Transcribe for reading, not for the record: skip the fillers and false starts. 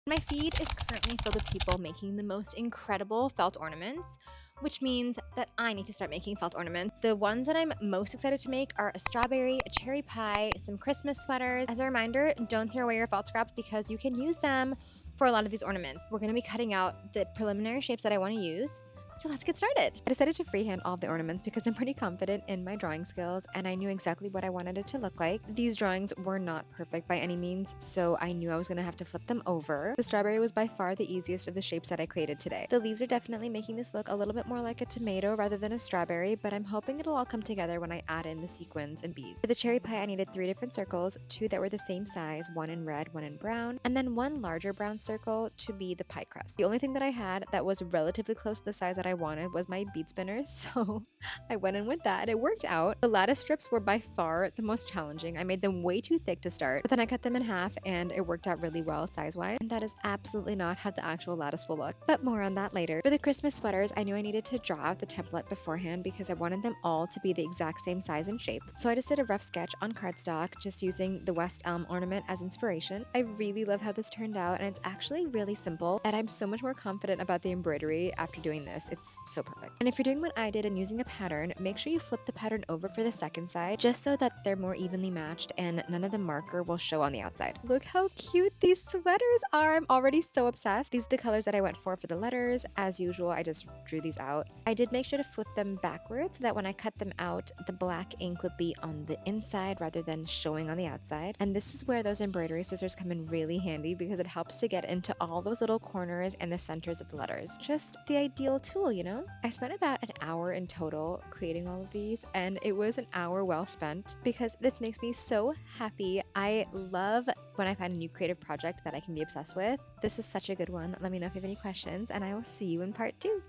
My feed is currently filled with people making the most incredible felt ornaments, which means that I need to start making felt ornaments. The ones that I'm most excited to make are a strawberry, a cherry pie, some Christmas sweaters. As a reminder, don't throw away your felt scraps because you can use them for a lot of these ornaments. We're gonna be cutting out the preliminary shapes that I wanna use. So let's get started. I decided to freehand all of the ornaments because I'm pretty confident in my drawing skills and I knew exactly what I wanted it to look like. These drawings were not perfect by any means, so I knew I was gonna have to flip them over. The strawberry was by far the easiest of the shapes that I created today. The leaves are definitely making this look a little bit more like a tomato rather than a strawberry, but I'm hoping it'll all come together when I add in the sequins and beads. For the cherry pie, I needed 3 different circles, 2 that were the same size, 1 in red, 1 in brown, and then 1 larger brown circle to be the pie crust. The only thing that I had that was relatively close to the size that I wanted was my bead spinner, so I went in with that. It worked out. The lattice strips were by far the most challenging. I made them way too thick to start, but then I cut them in half and it worked out really well size-wise. And that is absolutely not how the actual lattice will look, but more on that later. For the Christmas sweaters, I knew I needed to draw out the template beforehand because I wanted them all to be the exact same size and shape. So I just did a rough sketch on cardstock, just using the West Elm ornament as inspiration. I really love how this turned out, and it's actually really simple, and I'm so much more confident about the embroidery after doing this. It's so perfect. And if you're doing what I did and using a pattern, make sure you flip the pattern over for the second side, just so that they're more evenly matched and none of the marker will show on the outside. Look how cute these sweaters are. I'm already so obsessed. These are the colors that I went for the letters. As usual, I just drew these out. I did make sure to flip them backwards so that when I cut them out, the black ink would be on the inside rather than showing on the outside. And this is where those embroidery scissors come in really handy because it helps to get into all those little corners and the centers of the letters. Just the ideal tool, you know? I spent about an hour in total creating all of these, and it was an hour well spent because this makes me so happy. I love when I find a new creative project that I can be obsessed with. This is such a good one. Let me know if you have any questions, and I will see you in part 2.